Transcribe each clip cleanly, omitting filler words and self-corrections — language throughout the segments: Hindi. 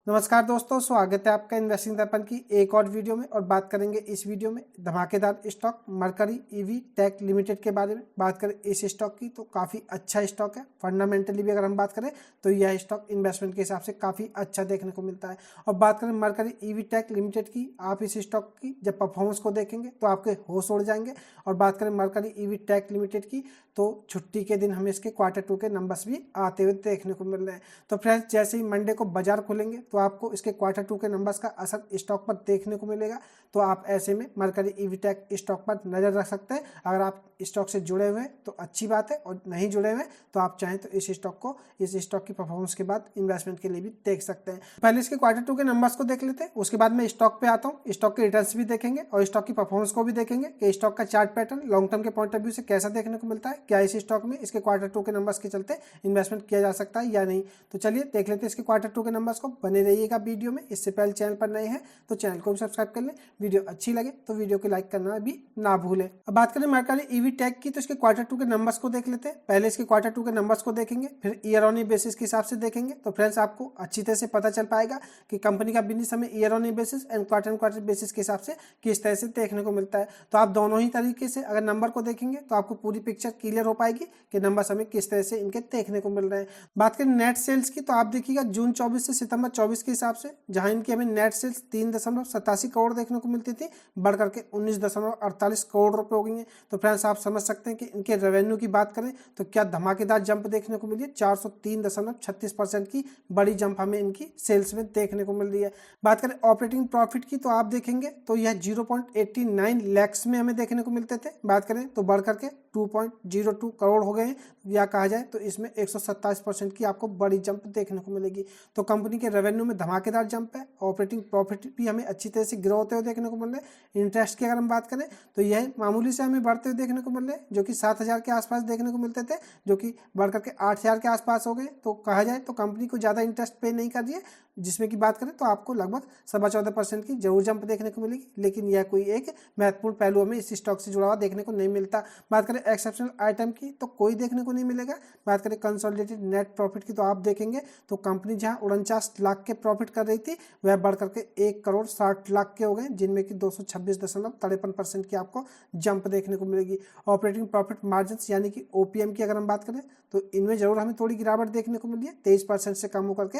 नमस्कार दोस्तों, स्वागत है आपका इन्वेस्टिंग दर्पण की एक और वीडियो में। और बात करेंगे इस वीडियो में धमाकेदार stock Mercury EV Tech Limited के बारे में। बात करें इस स्टॉक की तो काफ़ी अच्छा स्टॉक है। फंडामेंटली भी अगर हम बात करें तो यह स्टॉक इन्वेस्टमेंट के हिसाब से काफ़ी अच्छा देखने को मिलता है। और बात करें मरकरी ईवी टेक लिमिटेड की, आप इस स्टॉक की जब परफॉर्मेंस को देखेंगे तो आपके होश उड़ जाएंगे। और बात करें मरकरी ईवी टेक लिमिटेड की तो छुट्टी के दिन हमें इसके Q2 के नंबर्स भी आते हुए देखने को मिल रहे हैं। तो फ्रेंड्स, जैसे ही मंडे को बाजार खुलेंगे तो आपको इसके Q2 के नंबर्स का असर स्टॉक पर देखने को मिलेगा। तो आप ऐसे में मरकरी ईवी टेक स्टॉक पर नजर रख सकते हैं। अगर आप स्टॉक से जुड़े हुए हैं तो अच्छी बात है, और नहीं जुड़े हुए तो आप चाहें तो इस स्टॉक की परफॉर्मेंस के बाद इन्वेस्टमेंट के लिए भी देख सकते हैं। पहले इसके Q2 के नंबर्स को देख लेते हैं, उसके बाद मैं स्टॉक पे आता हूँ। स्टॉक के रिटर्न्स भी देखेंगे और स्टॉक की परफॉर्मेंस को भी देखेंगे कि स्टॉक का चार्ट पैटर्न लॉन्ग टर्म के पॉइंट ऑफ व्यू से कैसा देखने को मिलता है। क्या इस स्टॉक में इसके Q2 के नंबर्स के चलते इन्वेस्टमेंट किया जा सकता है या नहीं। तो चलिए देख लेते हैं इसके Q2 के नंबर्स को। बने रहिएगा वीडियो में। इससे पहले चैनल पर नए हैं तो चैनल को भी सब्सक्राइब कर लें। वीडियो अच्छी लगे तो वीडियो को लाइक करना भी ना भूलें। अब बात करें मरकरी ईवी टेक की तो इसके Q2 के नंबर्स को देख लेते हैं। पहले इसके Q2 के नंबर्स को देखेंगे, फिर ईयर ऑन ईयर बेसिस के हिसाब से देखेंगे। तो फ्रेंड्स, आपको अच्छी तरह से पता चल पाएगा कि कंपनी का बिजनेस हमें year on year basis and quarter basis के हिसाब से किस तरह से देखने को मिलता है। तो आप दोनों ही तरीके से अगर नंबर को देखेंगे तो आपको पूरी पिक्चर क्लियर हो पाएगी कि नंबर्स हमें किस तरह से इनके देखने को मिल रहे हैं। बात करें नेट सेल्स की तो आप देखिएगा जून 24 से सितंबर 24 के हिसाब से, जहां इनकी हमें नेट सेल्स 3.87 करोड़ देखने को मिलती थी, बढ़कर के 19.48 करोड़ रुपए हो गई हैं। तो फ्रेंड्स, आप समझ सकते हैं कि इनके रेवेन्यू की बात करें तो क्या धमाकेदार जंप देखने को मिली है। 403.36% की बड़ी जंप हमें इनकी सेल्स में देखने को मिल रही है। बात करें ऑपरेटिंग प्रॉफिट की तो आप देखेंगे तो यह 0.89 लैक्स में हमें देखने को मिलते थे। बात करें तो बढ़कर के 2.02 करोड़ हो गए, या कहा जाए तो इसमें 127% की आपको बड़ी जंप देखने को मिलेगी। तो कंपनी के रेवेन्यू में धमाकेदार जंप है। ऑपरेटिंग प्रॉफिट भी हमें अच्छी तरह से ग्रो होते हुए देखने को मिल रहे हैं। इंटरेस्ट की अगर हम बात करें तो यह मामूली से हमें बढ़ते हुए देखने को मिल रहे हैं, जो कि 7,000 के आसपास देखने को मिलते थे, जो कि बढ़कर के 8,000 के आसपास हो गए। तो कहा जाए तो कंपनी को ज़्यादा इंटरेस्ट पे नहीं कर रही है, जिसमें की बात करें तो आपको लगभग 14.25% की जरूर जंप देखने को मिलेगी। लेकिन यह कोई एक महत्वपूर्ण पहलू हमें इस स्टॉक से जुड़ा हुआ देखने को नहीं मिलता। बात करें एक्सेप्शनल आइटम की तो कोई देखने को नहीं मिलेगा। बात करें कंसोलिडेटेड नेट प्रॉफिट की तो आप देखेंगे तो कंपनी जहां 49 लाख के प्रॉफिट कर रही थी, वह बढ़कर के 1,60,00,000 के हो गए, जिनमें कि 226.53% की आपको जंप देखने को मिलेगी। ऑपरेटिंग प्रॉफिट मार्जिन यानी कि OPM की अगर हम बात करें तो इनमें जरूर हमें थोड़ी गिरावट देखने को मिली है। 23% से कम होकर के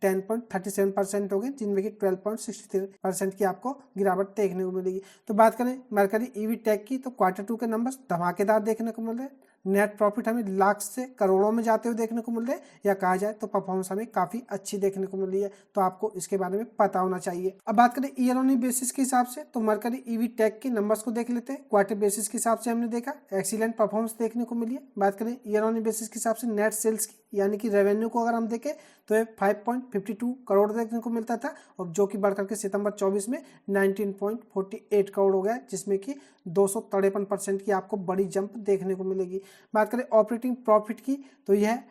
10.37% हो गए, जिनमें कि 12.63% की आपको गिरावट देखने को मिलेगी। तो बात करें मरकरी ईवी टेक की तो Q2 के नंबर्स धमाकेदार देखने को मिल रहे हैं। नेट प्रॉफिट हमें लाख से करोड़ों में जाते हुए देखने को मिल रहे हैं, या कहा जाए तो परफॉर्मेंस हमें काफी अच्छी देखने को मिल रही है। तो आपको इसके बारे में पता होना चाहिए। अब बात करें ईयर ऑन ईयर बेसिस के हिसाब से तो मरकरी ईवी टेक के नंबर्स को देख लेते हैं। क्वार्टर बेसिस के हिसाब से हमने देखा एक्सीलेंट परफॉर्मेंस देखने को मिली है। बात करें ईयर ऑन ईयर बेसिस के हिसाब से नेट सेल्स की यानी कि रेवेन्यू को अगर हम देखें तो ये 5.52 करोड़ देखने को मिलता था, और जो कि बढ़कर के सितंबर 24 में 19.48 करोड़ हो गया, जिसमें कि 253% की आपको बड़ी जंप देखने को मिलेगी। बात करें ऑपरेटिंग प्रॉफिट की तो यह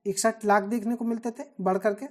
61 लाख देखने को मिलते थे, बढ़कर के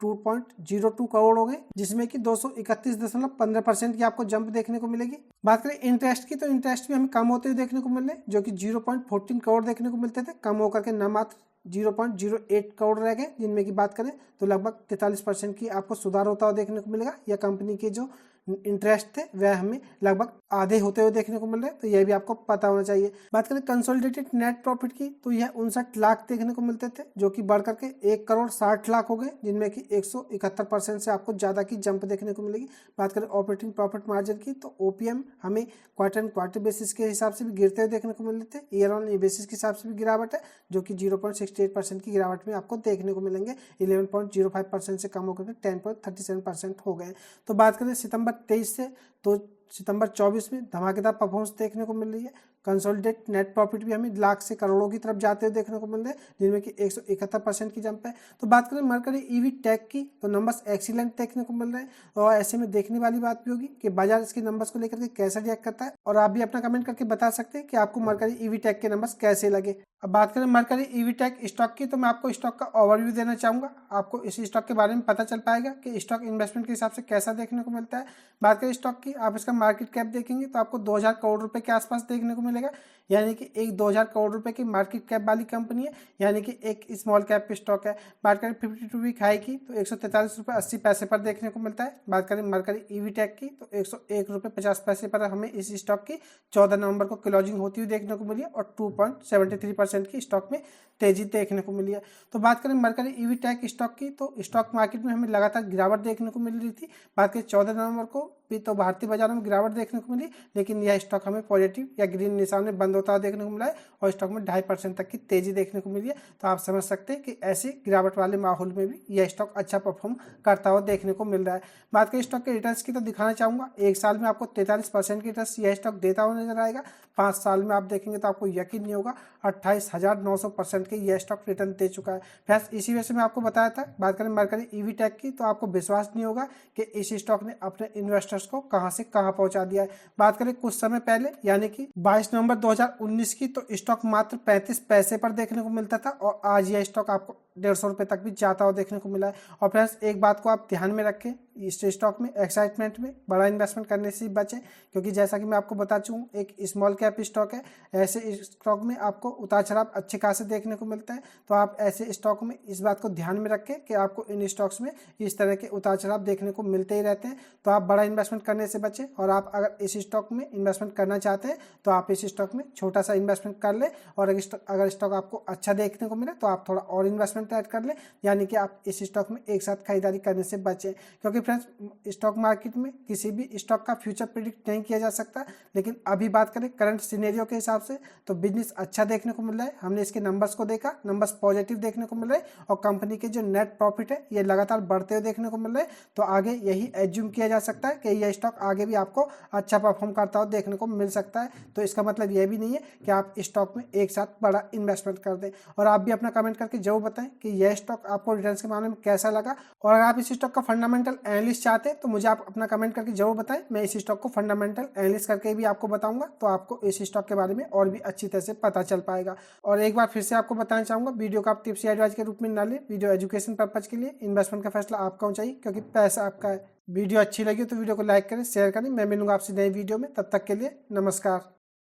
2.02 करोड़ हो गए, जिसमें कि 231.15% की आपको जंप देखने को मिलेगी। बात करें इंटरेस्ट की तो इंटरेस्ट भी हमें कम होते हुए देखने को मिल रहे हैं, जो कि 0.14 करोड़ देखने को मिलते थे, कम होकर के न मात्र 0.08 करोड़ रह गए, जिनमें की बात करें तो लगभग 43% की आपको सुधार होता हुआ देखने को मिलेगा। या कंपनी के जो इंटरेस्ट थे वह हमें लगभग आधे होते हुए देखने को मिल रहे हैं, तो यह भी आपको पता होना चाहिए। बात करें कंसोलिडेटेड नेट प्रॉफिट की तो यह 59 लाख देखने को मिलते थे, जो कि बढ़कर के 1,60,00,000 हो गए, जिनमें कि 171% से आपको ज्यादा की जंप देखने को मिलेगी। बात करें ऑपरेटिंग प्रॉफिट मार्जिन की तो OPM हमें क्वार्टर बेसिस के हिसाब से भी गिरते हुए देखने को मिलते थे, ईयर ऑन ईयर बेसिस के हिसाब से भी गिरावट है, जो कि 0.68% की गिरावट में आपको देखने को मिलेंगे। 11.05% से कम होकर 10.37% हो गए। तो बात करें सितंबर 23 से तो सितंबर 24 में धमाकेदार परफॉर्मेंस देखने को मिल रही है। कंसोलिडेट नेट प्रॉफिट भी हमें लाख से करोड़ों की तरफ जाते हुए देखने को मिल रहे हैं, जिनमें कि 171% की जंप है। तो बात करें मरकरी ईवी टेक की तो नंबर्स एक्सीलेंट देखने को मिल रहे हैं, और ऐसे में देखने वाली बात भी होगी कि बाजार इसके नंबर्स को लेकर के कैसा रिएक्ट करता है। और आप भी अपना कमेंट करके बता सकते हैं कि आपको मरकरी ईवी टेक के नंबर्स कैसे लगे। अब बात करें मरकरी ईवी टेक स्टॉक की तो मैं आपको स्टॉक का ओवरव्यू देना चाहूंगा। आपको इस स्टॉक के बारे में पता चल पाएगा कि स्टॉक इन्वेस्टमेंट के हिसाब से कैसा देखने को मिलता है। बात करें स्टॉक की, आप इसका मार्केट कैप देखेंगे तो आपको 2,000 करोड़ रुपए के आसपास देखने को मिलेगा, यानी कि एक 2000 करोड़ रुपए की मार्केट कैप वाली कंपनी है, यानी कि एक स्मॉल कैप स्टॉक है। बात करें 52 वीक हाई की तो 143 रुपये 80 पैसे पर देखने को मिलता है। बात करें मरकरी ईवी टेक की तो 101 रुपये 50 पैसे पर हमें इस स्टॉक की 14 नवंबर को क्लोजिंग होती हुई देखने को मिली है और 2.73% की स्टॉक में तेजी देखने को मिली है। तो बात करें मरकरी ईवी टेक स्टॉक की तो स्टॉक मार्केट में हमें लगातार गिरावट देखने को मिल रही थी। बात करें 14 नवंबर को भी तो भारतीय बाजारों में गिरावट देखने को मिली, लेकिन यह स्टॉक हमें पॉजिटिव या ग्रीन निशान में बंद होता हुआ देखने को मिला है और स्टॉक में 2.5% तक की तेजी देखने को मिली है। तो आप समझ सकते हैं कि ऐसी गिरावट वाले माहौल में भी यह स्टॉक अच्छा परफॉर्म करता हुआ देखने को मिल रहा है। बात करें स्टॉक के रिटर्न्स की तो दिखाना चाहूँगा, एक साल में आपको 43% की रिटर्न यह स्टॉक देता हुआ नजर आएगा। 5 साल में आप देखेंगे तो आपको यकीन नहीं होगा 28,900% के यह स्टॉक रिटर्न दे चुका है। फ्रेंड्स इसी वजह से मैं आपको बताया था, बात करें मरकरी ईवी टेक की तो आपको विश्वास नहीं होगा कि इस स्टॉक ने अपने इन्वेस्टर्स को कहां से कहां पहुंचा दिया है। बात करें कुछ समय पहले यानी कि 22 नवंबर 2019 की तो स्टॉक मात्र 35 पैसे पर देखने को मिलता था और आज यह स्टॉक आपको 150 रुपये तक भी जाता हुआ देखने को मिला है। और फ्रेंड्स एक बात को आप ध्यान में रखें, इस स्टॉक में एक्साइटमेंट में बड़ा इन्वेस्टमेंट करने से बचें, क्योंकि जैसा कि मैं आपको बता चुका हूँ एक स्मॉल कैप स्टॉक है। ऐसे स्टॉक में आपको उतार चढ़ाव अच्छे खासे देखने को मिलता है। तो आप ऐसे स्टॉक में इस बात को ध्यान में रखें कि आपको इन स्टॉक्स में इस तरह के उतार चढ़ाव देखने को मिलते ही रहते हैं। तो आप बड़ा इन्वेस्टमेंट करने से बचें और आप अगर इस स्टॉक में इन्वेस्टमेंट करना चाहते हैं तो आप इस स्टॉक में छोटा सा इन्वेस्टमेंट कर लें और अगर स्टॉक आपको अच्छा देखने को मिले तो आप थोड़ा और इन्वेस्टमेंट ऐड कर लें, यानी कि आप इस स्टॉक में एक साथ खरीदारी करने से बचें। क्योंकि फ्रेंड्स स्टॉक मार्केट में किसी भी स्टॉक का फ्यूचर प्रिडिक्ट नहीं किया जा सकता, लेकिन अभी बात करें करंट सिनेरियो के हिसाब से तो बिजनेस अच्छा देखने को मिल रहा है। हमने इसके नंबर्स को देखा, नंबर्स पॉजिटिव देखने को मिल रहे हैं और कंपनी के जो नेट प्रॉफिट है ये लगातार बढ़ते हुए देखने को मिल रहे हैं। तो आगे यही एज्यूम किया जा सकता है कि यह स्टॉक आगे भी आपको अच्छा परफॉर्म करता हुआ देखने को मिल सकता है। तो इसका मतलब यह भी नहीं है कि आप स्टॉक में एक साथ बड़ा इन्वेस्टमेंट कर दें। और आप भी अपना कमेंट करके जरूर बताएं कि यह स्टॉक आपको रिटर्न के मामले में कैसा लगा। और अगर आप इस स्टॉक का फंडामेंटल एनालिस्ट चाहते हैं तो मुझे आप अपना कमेंट करके जरूर बताएं, मैं इस स्टॉक को फंडामेंटल एनालिस्ट करके भी आपको बताऊंगा, तो आपको इस स्टॉक के बारे में और भी अच्छी तरह से पता चल पाएगा। और एक बार फिर से आपको बताना चाहूंगा, वीडियो का आप टिप्स या एडवाइस के रूप में ना लें, वीडियो एजुकेशन पर्पज के लिए, इन्वेस्टमेंट का फैसला आपका होना चाहिए क्योंकि पैसा आपका है। वीडियो अच्छी लगी तो वीडियो को लाइक करें, शेयर करें। मैं मिलूंगा आपसे नई वीडियो में, तब तक के लिए नमस्कार।